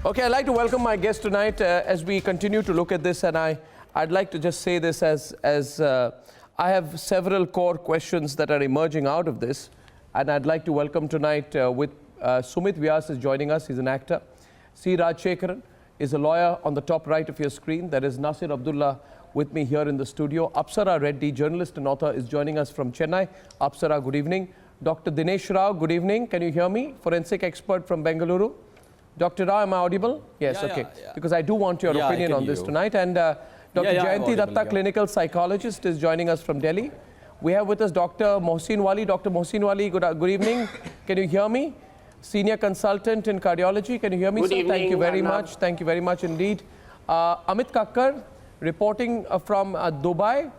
Okay, I'd like to welcome my guest tonight as we continue to look at this, and I'd like to just say this as I have several core questions that are emerging out of this, and I'd like to welcome tonight with Sumit Vyas is joining us. He's an actor. C. Rajshekharan is a lawyer on the top right of your screen. There is Nasir Abdullah with me here in the studio. Apsara Reddy, journalist and author, is joining us from Chennai. Apsara, good evening. Dr. Dinesh Rao, good evening. Can you hear me? Forensic expert from Bengaluru. Dr. Rao, am I audible? Yes, yeah, okay. Yeah. Because I do want your opinion on this tonight. And Dr. Jayanti Datta, clinical psychologist, is joining us from Delhi. We have with us Dr. Mohsin Wali. Dr. Mohsin Wali, good evening. Can you hear me? Senior consultant in cardiology. Can you hear me, good sir? Evening, Thank you very Arnab. much. Thank you very much indeed. Amit Kakkar, reporting from Dubai.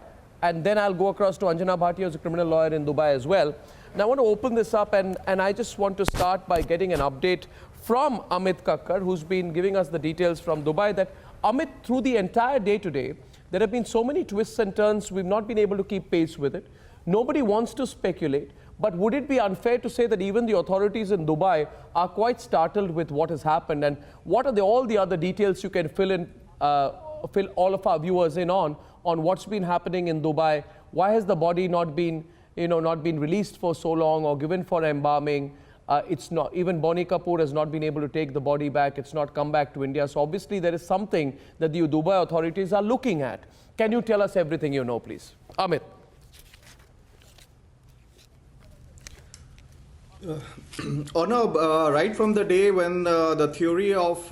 And then I'll go across to Anjana Bhatia, who's a criminal lawyer in Dubai as well. Now, I want to open this up, and I just want to start by getting an update from Amit Kakkar, who's been giving us the details from Dubai, that Amit, through the entire day today, there have been so many twists and turns, we've not been able to keep pace with it. Nobody wants to speculate, but would it be unfair to say that even the authorities in Dubai are quite startled with what has happened, and what are all the other details you can fill all of our viewers in on what's been happening in Dubai? Why has the body not been released for so long or given for embalming? It's not, even Bonnie Kapoor has not been able to take the body back. It's not come back to India. So obviously there is something that the Dubai authorities are looking at. Can you tell us everything you know, please? Amit. Arnab, right from the day when the theory of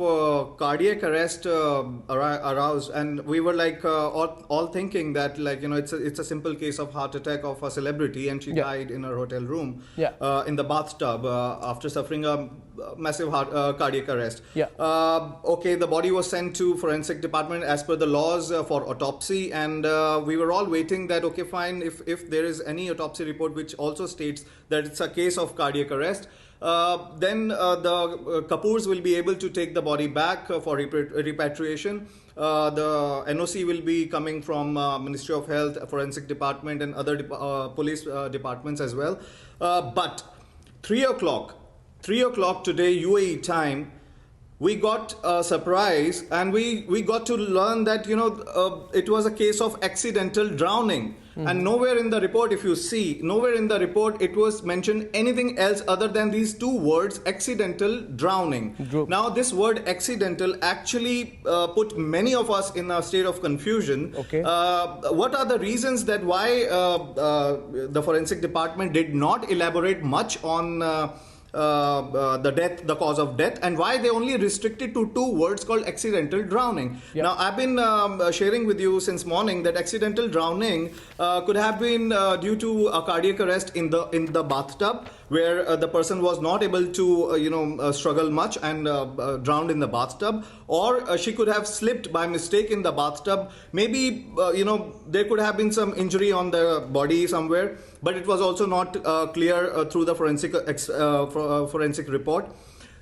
cardiac arrest aroused, and we were like all thinking that, like, you know, it's a simple case of heart attack of a celebrity, and she died in her hotel room in the bathtub after suffering a massive cardiac arrest. Okay, the body was sent to forensic department as per the laws for autopsy, and we were all waiting that, okay, fine, if there is any autopsy report which also states that it's a case of cardiac arrest, then the Kapoors will be able to take the body back for repatriation. The NOC will be coming from Ministry of Health, Forensic Department, and other police departments as well. But 3 o'clock today UAE time, we got a surprise, and we got to learn that, you know, it was a case of accidental drowning. And nowhere in the report, if you see, nowhere in the report it was mentioned anything else other than these two words, accidental drowning. Now, this word accidental actually put many of us in a state of confusion. What are the reasons that why the forensic department did not elaborate much on the cause of death, and why they only restricted to two words called accidental drowning? Now, I've been sharing with you since morning that accidental drowning could have been due to a cardiac arrest in the bathtub, where the person was not able to struggle much and drowned in the bathtub, or she could have slipped by mistake in the bathtub. Maybe there could have been some injury on the body somewhere, but it was also not clear through the forensic report.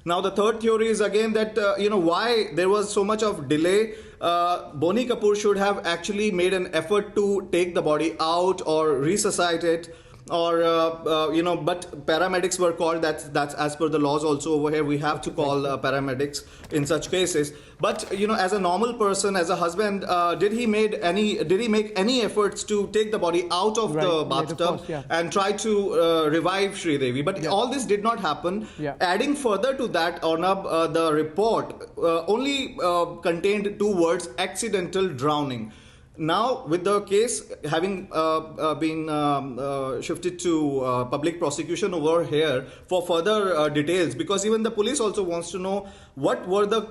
Now, the third theory is again that why there was so much of delay. Bonnie Kapoor should have actually made an effort to take the body out or resuscitate it, or but paramedics were called. That's as per the laws also over here. We have to call paramedics in such cases. But as a normal person, as a husband, did he make any efforts to take the body out of the bathtub and try to revive Sridevi? But all this did not happen. Adding further to that, Arnab, the report only contained two words: accidental drowning. Now, with the case having been shifted to public prosecution over here for further details, because even the police also wants to know what were the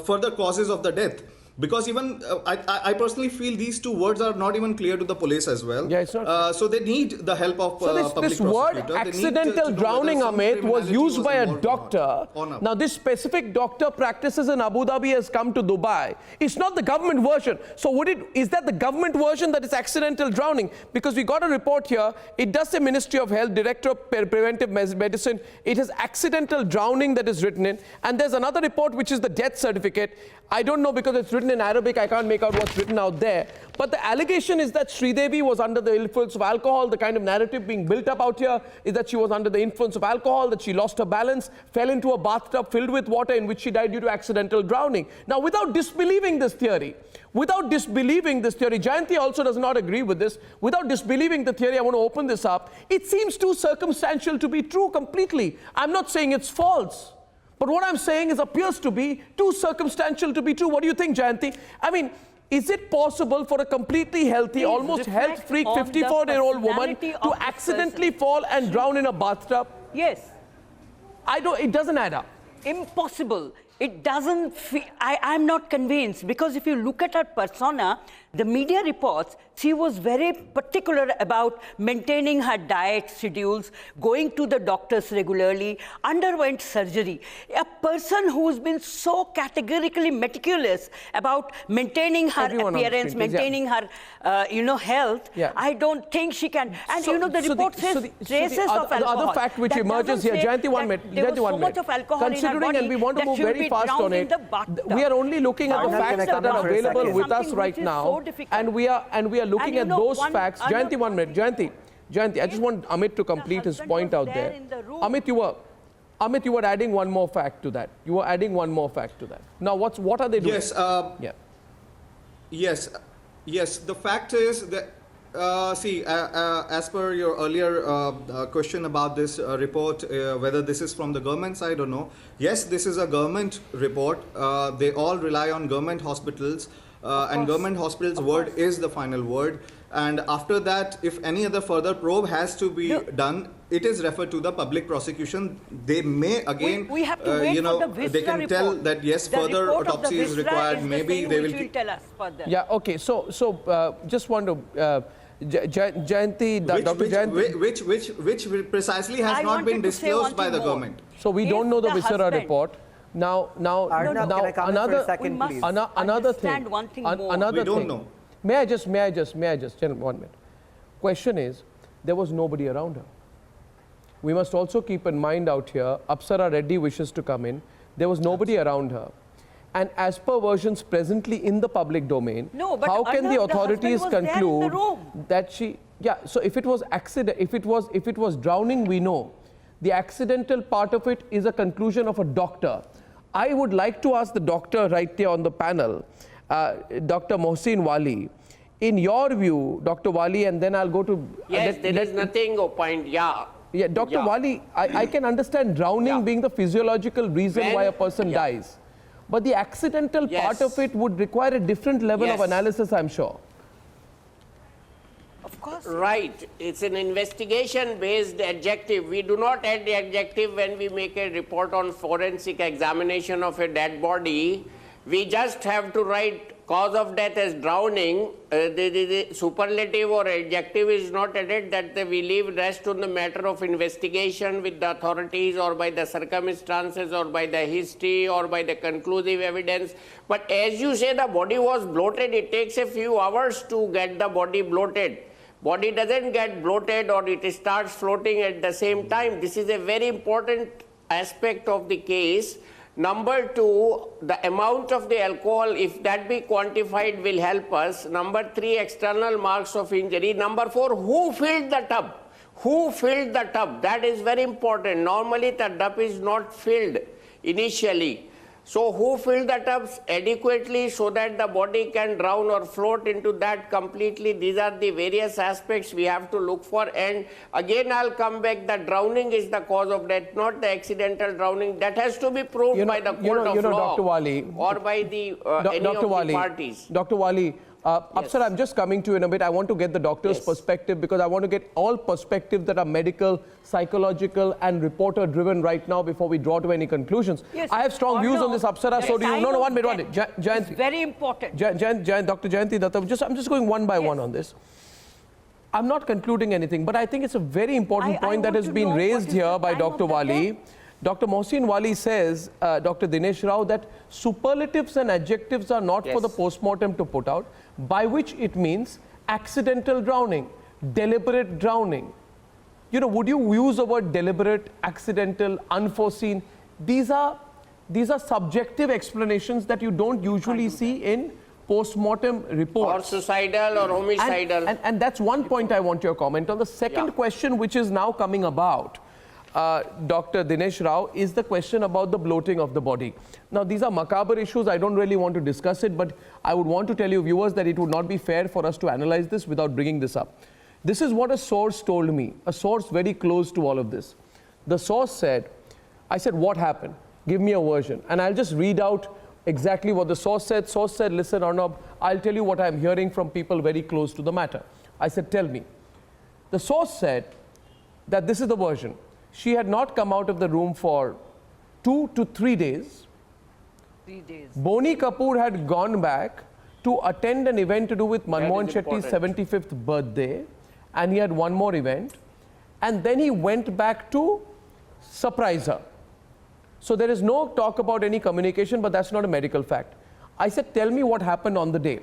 further causes of the death. Because even I personally feel these two words are not even clear to the police as well. It's not so they need the help of public prosecutor. This word accidental drowning, Amit, was used by a doctor. Now, this specific doctor practices in Abu Dhabi has come to Dubai. It's not the government version. So is that the government version that is accidental drowning? Because we got a report here. It does say Ministry of Health, Director of Preventive Medicine. It has accidental drowning that is written in. And there's another report which is the death certificate. I don't know because it's written written in Arabic. I can't make out what's written out there. But the allegation is that Sridevi was under the influence of alcohol. The kind of narrative being built up out here is that she was under the influence of alcohol, that she lost her balance, fell into a bathtub filled with water in which she died due to accidental drowning. Now, without disbelieving this theory, Jayanti also does not agree with this. Without disbelieving the theory, I want to open this up. It seems too circumstantial to be true completely. I'm not saying it's false. But what I'm saying is appears to be too circumstantial to be true. What do you think, Jayanti? I mean, is it possible for a completely healthy, almost health-freak 54-year-old woman to accidentally fall and drown in a bathtub? Yes. It doesn't add up. Impossible. It doesn't feel, I'm not convinced, because if you look at her persona, the media reports, she was very particular about maintaining her diet schedules, going to the doctors regularly, underwent surgery. A person who's been so categorically meticulous about maintaining her appearance, maintaining her, health, I don't think she can. And the report says traces of alcohol. The other fact which emerges here, Jayanti, 1 minute. There was so much of alcohol in her body, and we want to move very fast on it. We are only looking at the facts that are available with us right now, and we are looking at those facts. Jayanti, 1 minute. Jayanti, I just want Amit to complete his point out there. Amit, you were adding one more fact to that. Now, what are they doing? Yes. The fact is that, as per your earlier question about this report, whether this is from the government side or no, yes, this is a government report. They all rely on government hospitals, and government hospitals' word is the final word. And after that, if any other further probe has to be done, it is referred to the public prosecution. They may again, we have to wait for the they can tell that yes, further autopsy is required. Maybe they will tell us further. Yeah. Okay. So just want to. Jayanti, Dr. Jayanti, which precisely has not been disclosed by the government. So we don't know the viscera report. Now, Arnab, can I come in for a second, please? Another thing. We don't know. May I just, gentlemen, 1 minute. Question is, there was nobody around her. We must also keep in mind out here, Apsara Reddy wishes to come in. There was nobody around her. And as per versions presently in the public domain, how can the authorities conclude that she? Yeah. So if it was accident, if it was drowning, we know. The accidental part of it is a conclusion of a doctor. I would like to ask the doctor right there on the panel, Dr. Mohsin Wali. In your view, Dr. Wali, and then I'll go to. Yes, there is nothing opined. Yeah. Yeah, Dr. Wali, I can understand drowning being the physiological reason why a person dies. But the accidental part of it would require a different level of analysis, I'm sure. Of course. Right. It's an investigation-based adjective. We do not add the adjective when we make a report on forensic examination of a dead body. We just have to write cause of death as drowning. The superlative or adjective is not added. That we leave rest on the matter of investigation with the authorities or by the circumstances or by the history or by the conclusive evidence. But as you say, the body was bloated. It takes a few hours to get the body bloated. Body doesn't get bloated or it starts floating at the same time. This is a very important aspect of the case. Number two, the amount of the alcohol, if that be quantified, will help us. Number three, external marks of injury. Number four, who filled the tub? Who filled the tub? That is very important. Normally, the tub is not filled initially. So who filled the tubs adequately so that the body can drown or float into that completely? These are the various aspects we have to look for. And again, I'll come back, that drowning is the cause of death, not the accidental drowning. That has to be proved by the court of law Dr. Wali, or by the any of the parties. Dr. Wali, Apsara, I'm just coming to you in a bit. I want to get the doctor's perspective because I want to get all perspectives that are medical, psychological and reporter-driven right now before we draw to any conclusions. Yes. I have strong views on this, Apsara. So do you? No, 1 minute. Jayanti. It's very important. Dr. Jayanti Datta, I'm just going one by one on this. I'm not concluding anything, but I think it's a very important point that has been raised here by Dr. Wali. Dr. Mohsin Wali says, Dr. Dinesh Rao, that superlatives and adjectives are not for the postmortem to put out, by which it means accidental drowning, deliberate drowning. Would you use the word deliberate, accidental, unforeseen? These are subjective explanations that you don't usually see in post-mortem Or reports. suicidal or homicidal. And that's one point I want your comment on. The second question which is now coming about, Dr. Dinesh Rao, is the question about the bloating of the body. Now, these are macabre issues. I don't really want to discuss it, but I would want to tell you viewers that it would not be fair for us to analyze this without bringing this up. This is what a source told me, a source very close to all of this. The source said, I said, what happened? Give me a version. And I'll just read out exactly what the source said. Source said, listen, Arnab, I'll tell you what I'm hearing from people very close to the matter. I said, tell me. The source said that this is the version. She had not come out of the room for 2 to 3 days. 3 days. Boni Kapoor had gone back to attend an event to do with Manmohan is Shetty's important. 75th birthday, and he had one more event, and then he went back to surprise her. So there is no talk about any communication, but that's not a medical fact. I said, tell me what happened on the day.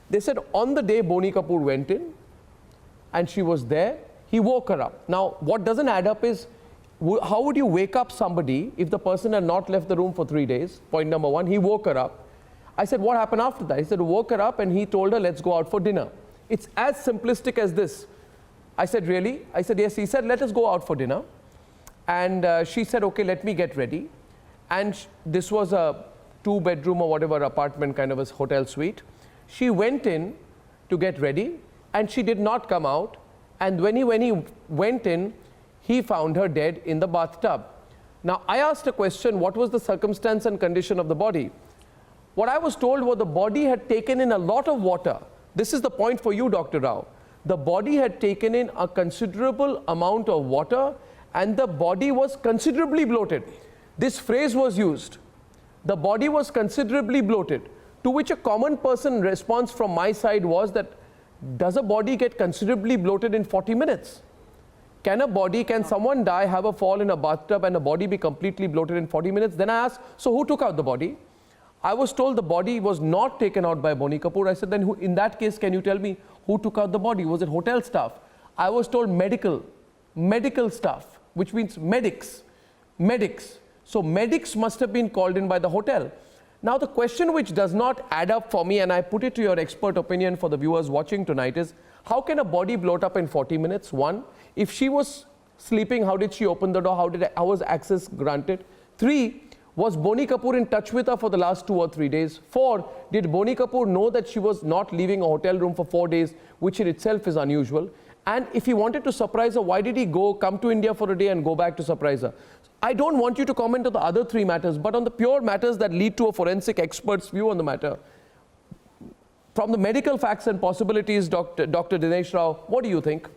They said on the day Boni Kapoor went in and she was there, he woke her up. Now, what doesn't add up is, how would you wake up somebody if the person had not left the room for 3 days? Point number one, he woke her up. I said, what happened after that? He said, woke her up and he told her, let's go out for dinner. It's as simplistic as this. I said, really? I said, yes. He said, let us go out for dinner. And she said, okay, let me get ready. And this was a 2-bedroom or whatever apartment, kind of a hotel suite. She went in to get ready and she did not come out. And when he went in, he found her dead in the bathtub. Now, I asked a question, what was the circumstance and condition of the body? What I was told was the body had taken in a lot of water. This is the point for you, Dr. Rao. The body had taken in a considerable amount of water and the body was considerably bloated. This phrase was used. The body was considerably bloated, to which a common person response from my side was that, does a body get considerably bloated in 40 minutes? Can someone die, have a fall in a bathtub and a body be completely bloated in 40 minutes? Then I asked, so who took out the body? I was told the body was not taken out by Boni Kapoor. I said, then in that case, can you tell me who took out the body? Was it hotel staff? I was told medical staff, which means medics. So medics must have been called in by the hotel. Now the question which does not add up for me, and I put it to your expert opinion for the viewers watching tonight, is how can a body bloat up in 40 minutes? One, if she was sleeping, how did she open the door? How was access granted? 3, was Boni Kapoor in touch with her for the last 2 or 3 days? 4, did Boni Kapoor know that she was not leaving a hotel room for 4 days, which in itself is unusual? And if he wanted to surprise her, why did he come to India for a day and go back to surprise her? I don't want you to comment on the other 3 matters, but on the pure matters that lead to a forensic expert's view on the matter. From the medical facts and possibilities, Dr. Dinesh Rao, what do you think?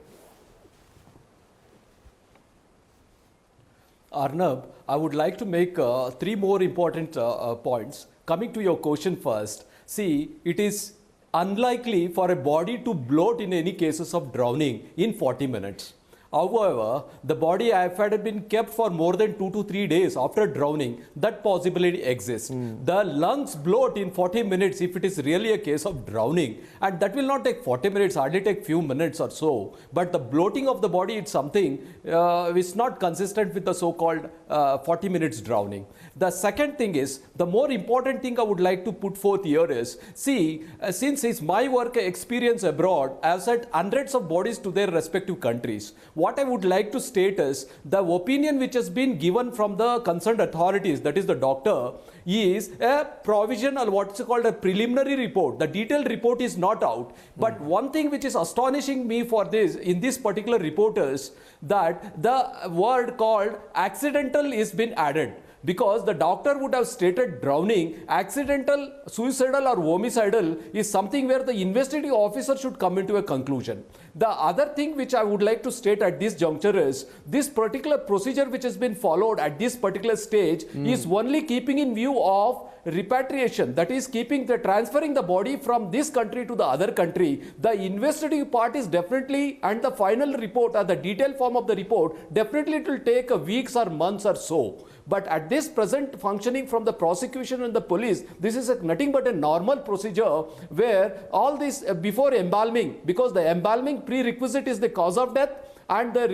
Arnab, I would like to make 3 more important points. Coming to your question first, see, it is unlikely for a body to bloat in any cases of drowning in 40 minutes. However, the body, if it had been kept for more than 2 to 3 days after drowning, that possibility exists. The lungs bloat in 40 minutes if it is really a case of drowning, and that will not take 40 minutes, hardly take few minutes or so. But the bloating of the body is something which is not consistent with the so-called 40 minutes drowning. The second thing is, the more important thing I would like to put forth here is, see, since it's my work experience abroad, I have sent hundreds of bodies to their respective countries. What I would like to state is, the opinion which has been given from the concerned authorities, that is the doctor, is a provisional, what's called a preliminary report. The detailed report is not out. But one thing which is astonishing me for this, in this particular report, is that the word called accidental is been added. Because the doctor would have stated drowning, accidental, suicidal or homicidal is something where the investigating officer should come into a conclusion. The other thing which I would like to state at this juncture is, this particular procedure which has been followed at this particular stage is only keeping in view of repatriation, that is transferring the body from this country to the other country. The investigating part is definitely, and the final report or the detailed form of the report, definitely it will take weeks or months or so. But at this present functioning from the prosecution and the police, this is nothing but a normal procedure where all this before embalming, because the embalming prerequisite is the cause of death, and the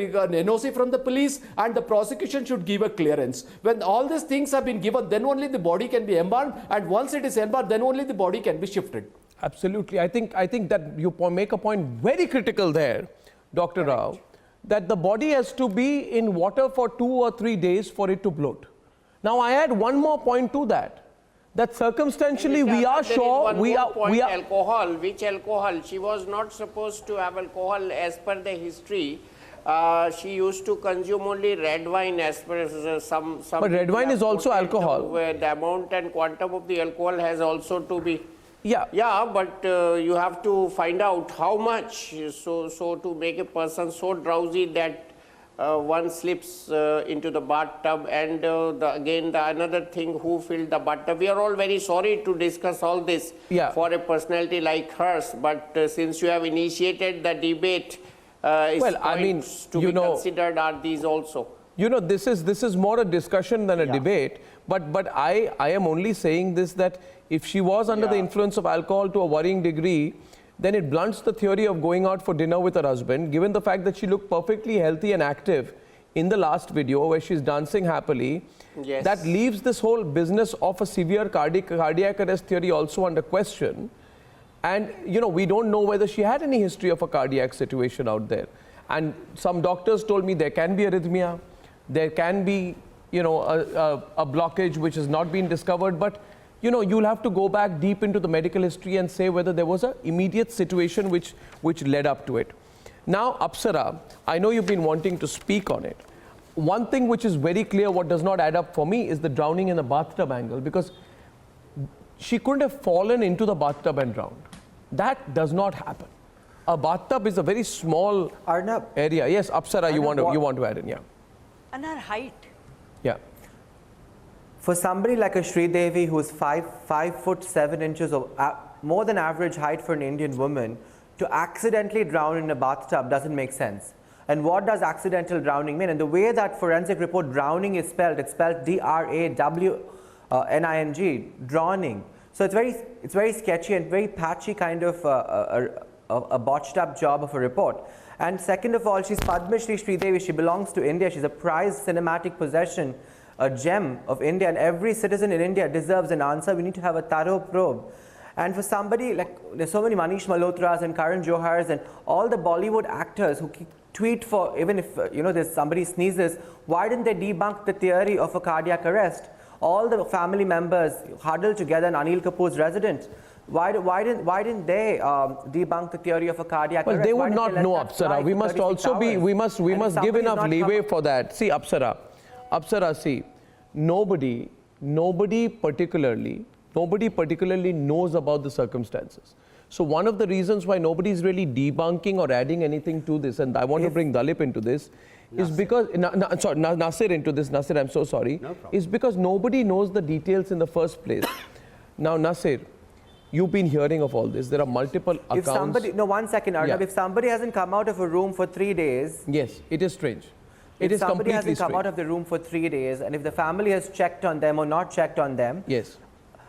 NOC from the police and the prosecution should give a clearance. When all these things have been given, then only the body can be embalmed, and once it is embalmed, then only the body can be shifted. Absolutely. I think that you make a point very critical there, Dr. Rao, that the body has to be in water for 2 or 3 days for it to bloat. Now, I add one more point to that. That circumstantially we are sure we are alcohol. Which alcohol? She was not supposed to have alcohol as per the history. She used to consume only red wine as per some. But red wine is also alcohol. The amount and quantum of the alcohol has also to be. Yeah, but you have to find out how much. So to make a person so drowsy that one slips into the bathtub, and again the another thing, who filled the bathtub. We are all very sorry to discuss all this for a personality like hers, but since you have initiated the debate, to be considered are these also. You know, this is more a discussion than a debate, but I am only saying this, that if she was under the influence of alcohol to a worrying degree, then it blunts the theory of going out for dinner with her husband, given the fact that she looked perfectly healthy and active in the last video where she's dancing happily. Yes. That leaves this whole business of a severe cardiac arrest theory also under question. And, you know, we don't know whether she had any history of a cardiac situation out there. And some doctors told me there can be arrhythmia, there can be, you know, a blockage which has not been discovered, but you know, you'll have to go back deep into the medical history and say whether there was an immediate situation which led up to it. Now, Apsara, I know you've been wanting to speak on it. One thing which is very clear, what does not add up for me, is the drowning in the bathtub angle, because she couldn't have fallen into the bathtub and drowned. That does not happen. A bathtub is a very small area. Yes, Apsara, you want to add in, And her height. Yeah. For somebody like a Sridevi who's 5'7" of more than average height for an Indian woman, to accidentally drown in a bathtub doesn't make sense. And what does accidental drowning mean? And the way that forensic report drowning is spelled, it's spelled D-R-A-W-N-I-N-G, drowning. So it's very sketchy and very patchy kind of a botched up job of a report. And second of all, she's Padma Shri Sridevi. She belongs to India. She's a prized cinematic possession, a gem of India, and every citizen in India deserves an answer. We need to have a thorough probe. And for somebody like, there's so many Manish Malhotras and Karan Johars and all the Bollywood actors who tweet for, even if there's somebody sneezes, why didn't they debunk the theory of a cardiac arrest? All the family members huddled together in Anil Kapoor's residence. Why didn't they debunk the theory of a cardiac arrest? Well, they would not know, Apsara. We must also be, we must give enough leeway for that. See, Apsara, see, nobody particularly knows about the circumstances. So one of the reasons why nobody is really debunking or adding anything to this, and I want to bring Dalip into this, is because, Nasir into this, Nasir, I'm so sorry, is because nobody knows the details in the first place. Now, Nasir, you've been hearing of all this. There are multiple accounts. If somebody, one second, Arnab. If somebody hasn't come out of a room for 3 days. Yes, it is strange. It is somebody completely hasn't come out of the room for 3 days, and if the family has checked on them or not checked on them. Yes.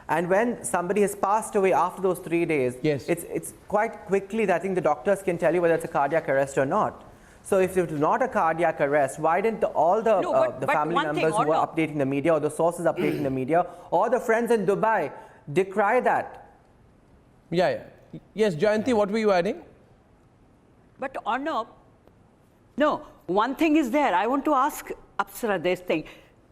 And when somebody has passed away after those 3 days, it's quite quickly that I think the doctors can tell you whether it's a cardiac arrest or not. So if it's not a cardiac arrest, why didn't all the family members who were updating the media, or the sources updating the media, or the friends in Dubai decry that? Yeah. Yes, Jayanti, what were you adding? But Arnab, no, one thing is there. I want to ask Apsara this thing.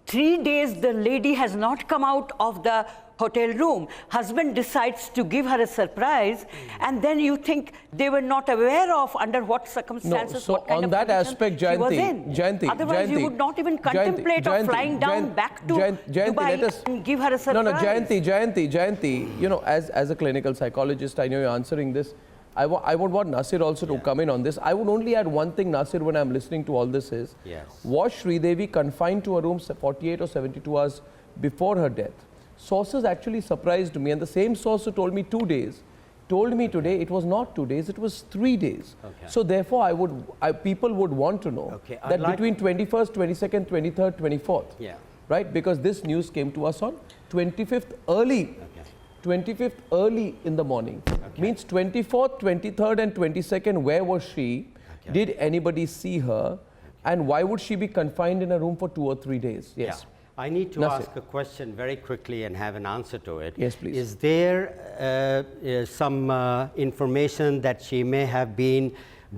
3 days the lady has not come out of the hotel room. Husband decides to give her a surprise, and then you think they were not aware of under what circumstances, no, so what kind on of that aspect, she was in. Jayanti, Otherwise, you would not even contemplate of flying down back to Dubai and give her a surprise. No, Jayanti, you know, as a clinical psychologist, I know you're answering this. I would want Nasir also to come in on this. I would only add one thing, Nasir, when I'm listening to all this is, was Sridevi confined to a room 48 or 72 hours before her death? Sources actually surprised me, and the same source who told me 2 days told me today it was not 2 days, it was 3 days. So therefore, people would want to know that between 21st, 22nd, 23rd, 24th, right? Because this news came to us on 25th early. 25th early in the morning. Means 24th, 23rd and 22nd, where was she? Did anybody see her? And why would she be confined in a room for 2 or 3 days? Yes. I need to Nasir. ask a question very quickly and have an answer to it. Yes, please. Is there some information that she may have been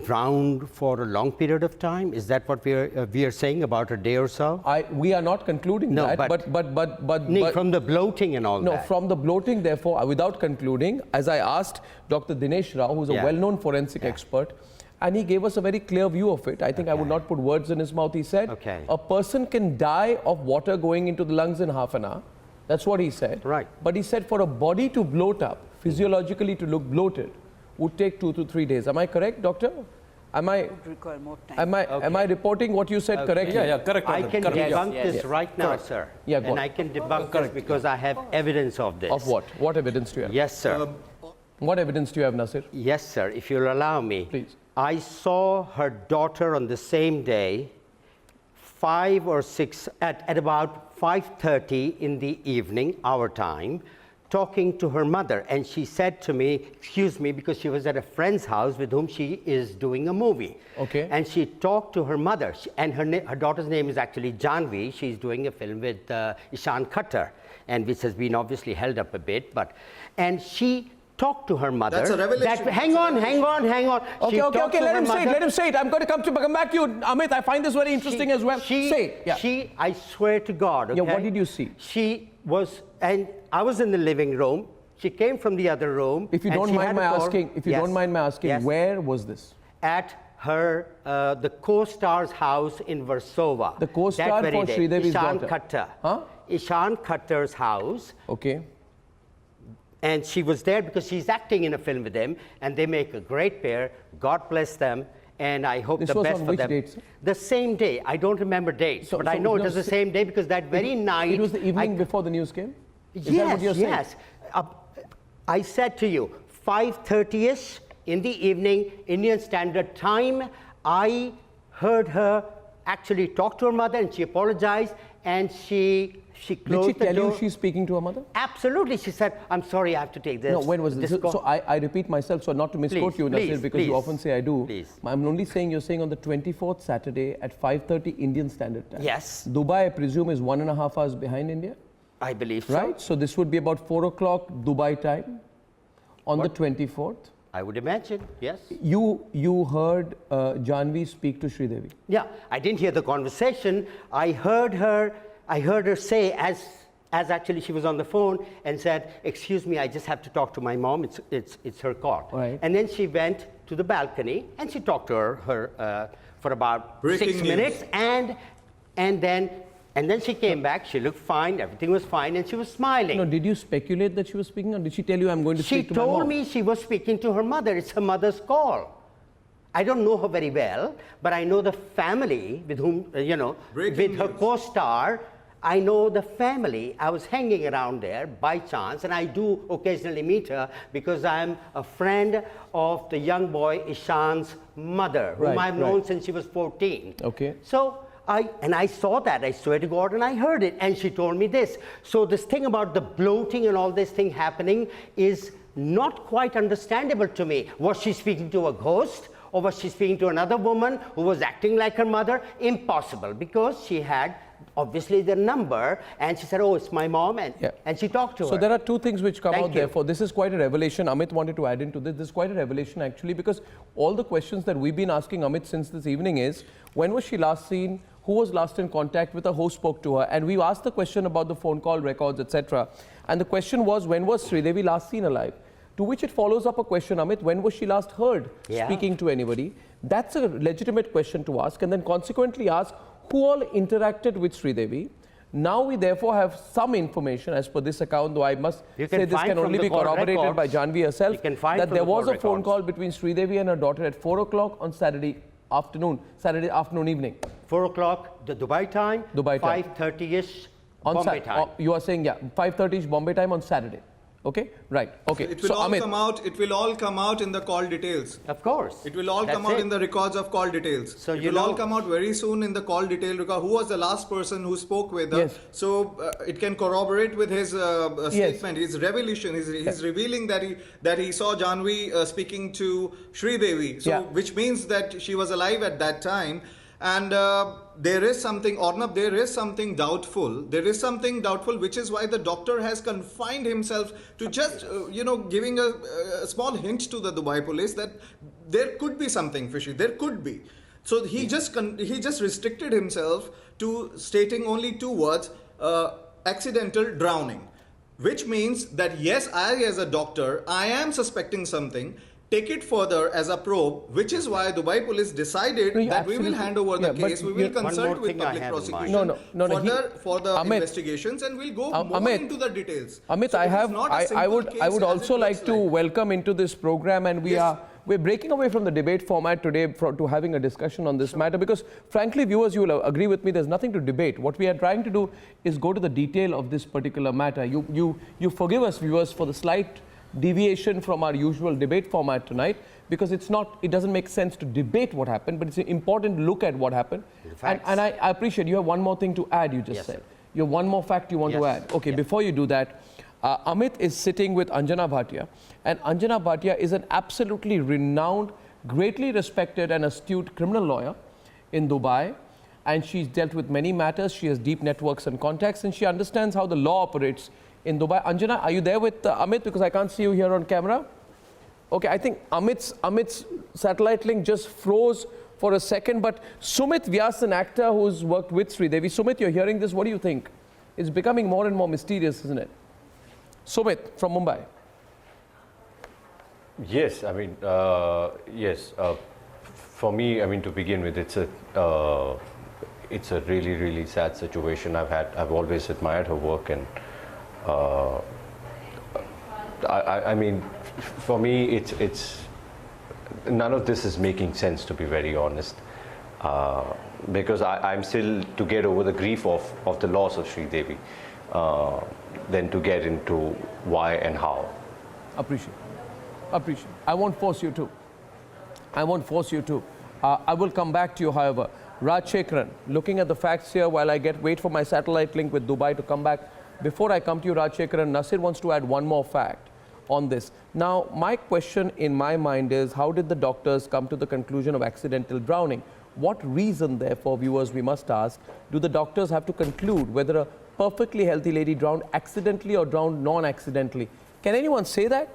drowned for a long period of time? Is that what we are saying, about a day or so? We are not concluding No, that, but from the bloating and all no, that. from the bloating, therefore, without concluding, as I asked Dr. Dinesh Rao, who's a Yeah. well-known forensic expert, and he gave us a very clear view of it. I think I would not put words in his mouth. He said, Okay. a person can die of water going into the lungs in half an hour. That's what he said. Right. But he said for a body to bloat up, physiologically to look bloated, would take 2 to 3 days. Am I correct, doctor? Am I Require more time. am I reporting what you said correctly? Yeah, correct. I can correct. debunk Yes, this yes. right now, sir. Yeah, go and on. I can debunk this because I have evidence of this. Of what? What evidence do you have? Yes, sir. What evidence do you have, Nasir? Yes, sir. If you'll allow me. Please. I saw her daughter on the same day, 5 or 6, at about 5:30 in the evening, our time, talking to her mother. And she said to me, excuse me, because she was at a friend's house with whom she is doing a movie. Okay. And she talked to her mother. And her daughter's name is actually Janvi. She's doing a film with Ishan Khattar, and which has been obviously held up a bit. And she talked to her mother. That's a revelation. Hang on. Okay, She okay, talked okay. to Let her him say it. mother. Let him say it. I'm going to come back to you, Amit. I find this very interesting as well. Say it. Yeah. I swear to God. Okay? Yeah, what did you see? She was, and I was in the living room. She came from the other room. If you and don't she mind had my a call- asking, Yes. where was this? At her, the co-star's house in Warsaw. The co-star that very for day. Sridevi's Ishan daughter. Khattar. Huh? Ishan Khattar's house. Okay. And she was there because she's acting in a film with him, and they make a great pair. God bless them, and I hope This the was best on for which them. dates? The same day. I don't remember dates, but I know it was the same day because that very night. It was the evening before the news came? Is that Yes, what you're saying? yes. I said to you, 5:30ish in the evening, Indian Standard Time. I heard her actually talk to her mother, and she apologized, and she Did closed she the tell door. you she's speaking to her mother? Absolutely. She said, I'm sorry, I have to take this. No, when was this? call." So I repeat myself, so not to misquote Please, you, Nasir, please, because you please. often say I do. Please. I'm only saying you're saying on the 24th Saturday at 5:30 Indian Standard Time. Yes. Dubai, I presume, is 1.5 hours behind India, I believe so. right? So this would be about 4 o'clock Dubai time on the 24th. I would imagine, yes. You heard Janvi speak to Sridevi. Yeah, I didn't hear the conversation. I heard her say, as actually she was on the phone, and said, excuse me, I just have to talk to my mom. It's her call. Right. And then she went to the balcony and she talked to her for about Breaking 6 news. minutes, and then she came back. She looked fine. Everything was fine, and she was smiling. No, did you speculate that she was speaking, or did she tell you I'm going to She speak to my mom? told me she was speaking to her mother. It's her mother's call. I don't know her very well, but I know the family with whom, Breaking with her news. co-star. I know the family. I was hanging around there by chance, and I do occasionally meet her because I'm a friend of the young boy Ishan's mother, whom Right, I've known right. since she was 14. Okay. So I saw that, I swear to God, and I heard it, and she told me this. So this thing about the bloating and all this thing happening is not quite understandable to me. Was she speaking to a ghost, or was she speaking to another woman who was acting like her mother? Impossible, because she had obviously the number, and she said, oh, it's my mom, and she talked to her. So there are two things which come Thank out you. therefore. This is quite a revelation. Amit wanted to add into this. This is quite a revelation actually, because all the questions that we've been asking Amit since this evening is, when was she last seen? Who was last in contact with her? Who spoke to her? And we asked the question about the phone call records, etc. And the question was, when was Sridevi last seen alive? To which it follows up a question, Amit, when was she last heard speaking to anybody? That's a legitimate question to ask, and then consequently ask who all interacted with Sridevi. Now we therefore have some information as per this account, though I must You can say this find can from only the be call corroborated by records. Janvi herself, You can find that from there the was call a phone records. call between Sridevi and her daughter at 4 o'clock on Saturday afternoon evening. 4 o'clock, the Dubai time, Dubai time. 5:30ish On Bombay time. you are saying, 5:30 Bombay time on Saturday. Okay, right. Okay. It will all come out. It will all come out in the call details. Of course. It will all That's come out it. in the records of call details. So it you will all know- come out very soon in the call detail record. Who was the last person who spoke with her? Yes. So it can corroborate with his statement, his revelation. He's revealing that he saw Janvi speaking to Sridevi. So Yeah. which means that she was alive at that time. And there is something, Arnab, there is something doubtful. There is something doubtful, which is why the doctor has confined himself to just, giving a small hint to the Dubai police that there could be something fishy. There could be. So he just restricted himself to stating only 2 words, accidental drowning, which means that yes, I as a doctor, I am suspecting something. Take it further as a probe, which is why Dubai police decided that we will hand over the case, we will consult with public prosecution for the investigations, and we'll go more into the details. Amit, So I would also like to welcome into this program, and we're breaking away from the debate format today to having a discussion on this matter, because frankly, viewers, you will agree with me, there's nothing to debate. What we are trying to do is go to the detail of this particular matter. You forgive us, viewers, for the slight deviation from our usual debate format tonight, because it doesn't make sense to debate what happened, but it's important to look at what happened. And I appreciate you have one more thing to add, you just said. You have one more fact you want to add. Okay, before you do that, Amit is sitting with Anjana Bhatia, and Anjana Bhatia is an absolutely renowned, greatly respected and astute criminal lawyer in Dubai, and she's dealt with many matters. She has deep networks and contacts, and she understands how the law operates in Dubai. Anjana, are you there with Amit? Because I can't see you here on camera. Okay, I think Amit's satellite link just froze for a second, but Sumit Vyas, an actor who's worked with Sridevi. Sumit, you're hearing this, what do you think? It's becoming more and more mysterious, isn't it? Sumit from Mumbai. Yes, I mean, yes. For me, I mean, to begin with, it's a really, really sad situation. I've always admired her work, and I mean, for me, it's none of this is making sense, to be very honest, because I'm still to get over the grief of the loss of Sridevi, than to get into why and how. Appreciate. I won't force you to. I will come back to you, however. Rajshekharan, looking at the facts here while I wait for my satellite link with Dubai to come back. Before I come to you, Rajshekharan, Nasir wants to add one more fact on this. Now, my question in my mind is, how did the doctors come to the conclusion of accidental drowning? What reason, therefore, viewers, we must ask, do the doctors have to conclude whether a perfectly healthy lady drowned accidentally or drowned non-accidentally? Can anyone say that?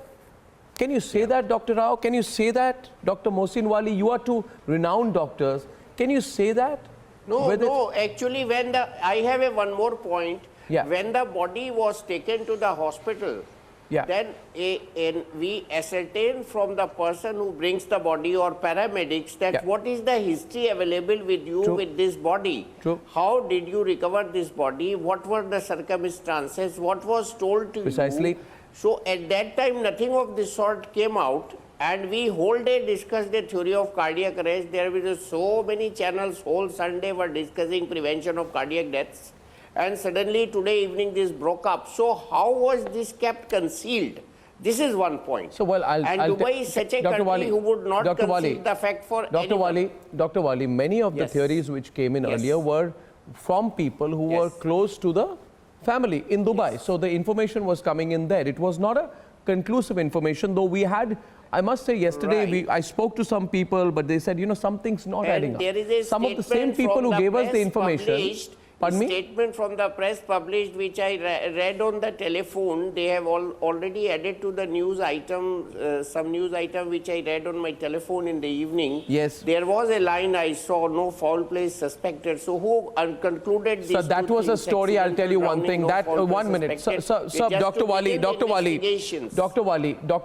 Can you say that, Dr. Rao? Can you say that, Dr. Mohsin Wali? You are two renowned doctors. Can you say that? No, actually, I have one more point. Yeah. When the body was taken to the hospital, then we ascertain from the person who brings the body or paramedics that what is the history available with you with this body? How did you recover this body? What were the circumstances? What was told to you? So at that time, nothing of this sort came out, and we whole day discussed the theory of cardiac arrest. There were so many channels, whole Sunday were discussing prevention of cardiac deaths. And suddenly today evening this broke up. So how was this kept concealed? This is one point. So Dubai is such a country who would not conceal the fact for anyone. Dr. Wali, many of the theories which came in earlier were from people who were close to the family in Dubai. So the information was coming in there. It was not a conclusive information, though we had, I must say, yesterday I spoke to some people, but they said, something's not adding up. There is a some of the same people who gave us the information. Statement from the press published, which I read on the telephone. They have already added to the news item, some news item which I read on my telephone in the evening. Yes. There was a line I saw, no foul play suspected. So who concluded this? So that was a story. I'll tell you one thing. That 1 minute. Sir, Dr. Wali, Dr.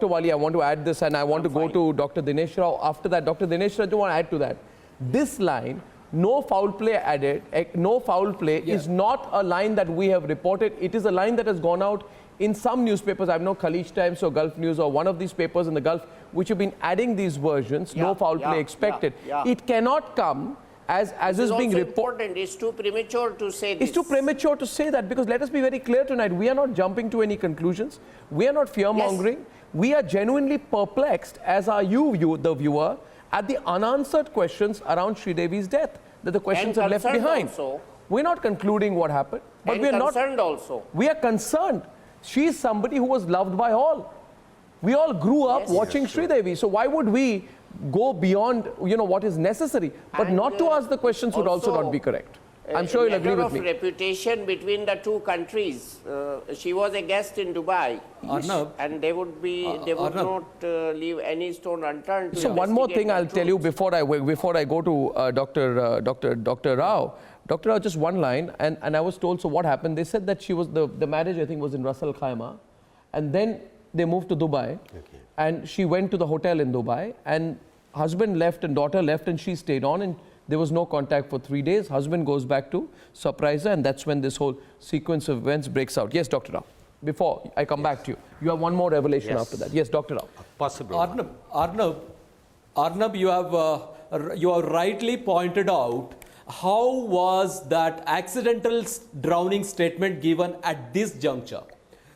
Wali, I want to add this, and I want to go to Dr. Dinesh Rao. After that, Dr. Dinesh Rao, do you want to add to that? This line, no foul play added, no foul play is not a line that we have reported. It is a line that has gone out in some newspapers. I know Khaleej Times or Gulf News or one of these papers in the Gulf which have been adding these versions, no foul play expected. It cannot come as is being reported. It's too premature to say this. It's too premature to say that, because let us be very clear tonight. We are not jumping to any conclusions. We are not fear-mongering. We are genuinely perplexed, as are you, the viewer, at the unanswered questions around Sridevi's death, that the questions are left behind. We're not concluding what happened, but we are not concerned also. We are concerned. She is somebody who was loved by all. We all grew up watching Sridevi. So why would we go beyond, what is necessary. But And, not to ask the questions would also not be correct. I'm sure you'll agree with me. Matter of reputation between the two countries. She was a guest in Dubai, Arnab, and they would Arnab. not leave any stone unturned. To So one more investigate thing the I'll tell you truth. before I go to Dr. Rao. Dr. Rao, just one line, and I was told, so what happened? They said that she was, the marriage I think was in Ras Al Khaimah, and then they moved to Dubai, and she went to the hotel in Dubai, and husband left and daughter left, and she stayed on, and there was no contact for 3 days. Husband goes back to surprise her, and that's when this whole sequence of events breaks out. Yes, Dr. Rao. Before I come back to you, you have one more revelation after that. Yes, Dr. Rao. Possible. Arnab, you have rightly pointed out how was that accidental drowning statement given at this juncture.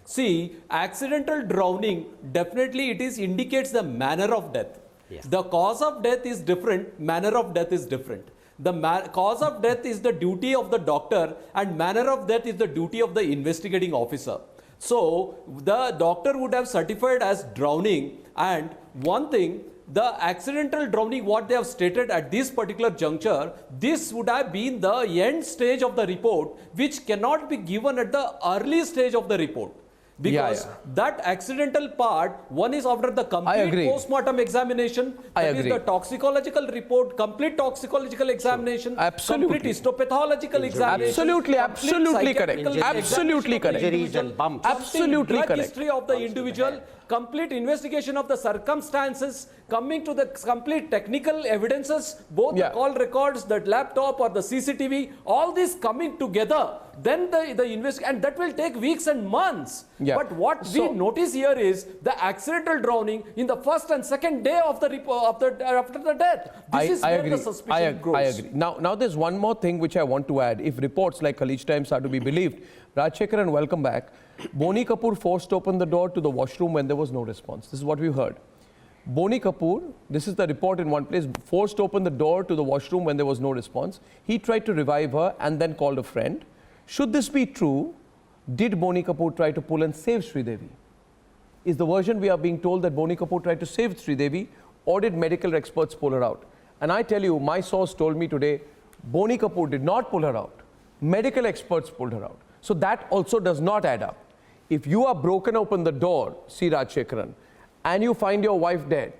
See, accidental drowning, definitely it indicates the manner of death. Yes. The cause of death is different, manner of death is different. The cause of death is the duty of the doctor, and manner of death is the duty of the investigating officer. So the doctor would have certified as drowning, and one thing, the accidental drowning, what they have stated at this particular juncture, this would have been the end stage of the report, which cannot be given at the early stage of the report. Because that accidental part, one is after the complete post-mortem examination, that is the toxicological report, complete toxicological examination, complete histopathological examination. Absolutely correct. Absolutely correct. Injuries and bumps. Absolutely Drug correct. history of the individual, complete investigation of the circumstances, coming to the complete technical evidences, both the call records, the laptop or the CCTV, all this coming together, then the investigation, and that will take weeks and months. But what we notice here is the accidental drowning in the first and second day of the report after the death. This is where the suspicion grows. I agree. Now there's one more thing which I want to add. If reports like Khaleej Times are to be believed, Rajshekharan, welcome back. Boni Kapoor forced open the door to the washroom when there was no response. This is what we heard. Boni Kapoor, this is the report in one place, forced open the door to the washroom when there was no response. He tried to revive her and then called a friend. Should this be true, did Boni Kapoor try to pull and save Sridevi? Is the version we are being told that Boni Kapoor tried to save Sridevi, or did medical experts pull her out? And I tell you, my source told me today, Boni Kapoor did not pull her out. Medical experts pulled her out. So that also does not add up. If you are broken open the door, see Rajshekharan, and you find your wife dead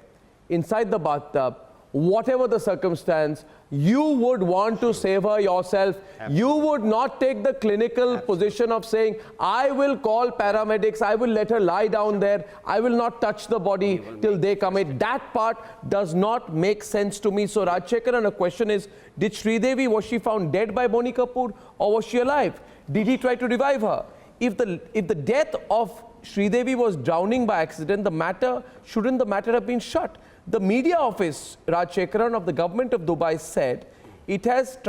inside the bathtub, whatever the circumstance, you would want to save her yourself. Absolutely. You would not take the clinical position of saying, I will call paramedics, I will let her lie down there, I will not touch the body till they come in. That part does not make sense to me. So Rajshekharan, a question is, did Sridevi, was she found dead by Boni Kapoor, or was she alive? Did he try to revive her? If the death of Sridevi was drowning by accident, shouldn't the matter have been shut? The media office, Rajshekharan, of the government of Dubai said it has